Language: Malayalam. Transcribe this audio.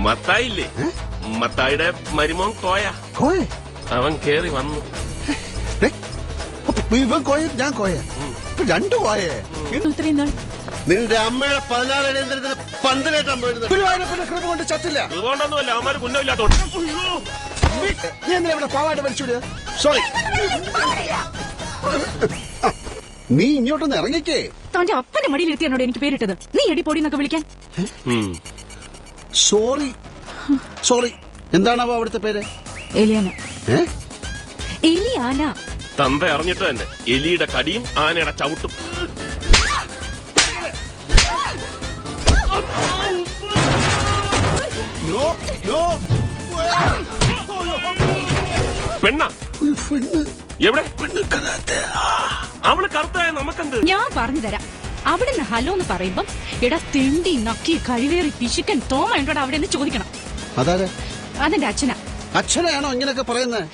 മത്തായില്ലേ, മത്തായിയുടെ മരുമോൻ കോയ. കോയ അവൻ കേറി വന്നു. ഇവൻ കോയ, ഞാൻ കോയ, രണ്ടു കോയേ. നിന്റെ അമ്മയുടെ 16 അടിയന്തരത്തിന് പന്തലേറ്റാൻ പോയിരുന്നത് ഗുരുവായൂരപ്പന്റെ കൃപ കൊണ്ട് ചത്തില്ല. അതുകൊണ്ടൊന്നുമല്ല, അവന്മാര് പുന്നമില്ലാത്തോണ്ട്. നീ എന്തിനാ ഇവിടെ പാവായിട്ട് വലിച്ചൂടിയ? സോറി, നീ ഇങ്ങോട്ടൊന്ന് ഇറങ്ങിക്കേ. തന്റെ അപ്പന്റെ മടിയിലെത്തിയാണോ എനിക്ക് പേരിട്ടത്? നീ എടി പൊടിന്നൊക്കെ വിളിക്കാൻ. Sorry sorry. എന്താണാവോ അവിടുത്തെ പേര്? എലിയാന. എലിയാന. തന്ത അറിഞ്ഞിട്ട് തന്നെ എലിയുടെ കടിയും ആനയുടെ ചവിട്ടും. പെണ്ണ എവിടെ? അവള് കറുത്തായ നമുക്കെന്ത്? ഞാൻ പറഞ്ഞു തരാം. അവിടുന്ന് ഹലോ എന്ന് പറയുമ്പം എടാ തിണ്ടി നക്കി കഴിവേറി പിശുക്കൻ തോമ ഉണ്ടോടാ അവിടെ നിന്ന് ചോദിക്കണം. അതാരെ? അതെന്റെ അച്ഛനാ. അച്ഛനെയാണോ ഇങ്ങനെയൊക്കെ പറയുന്നത്?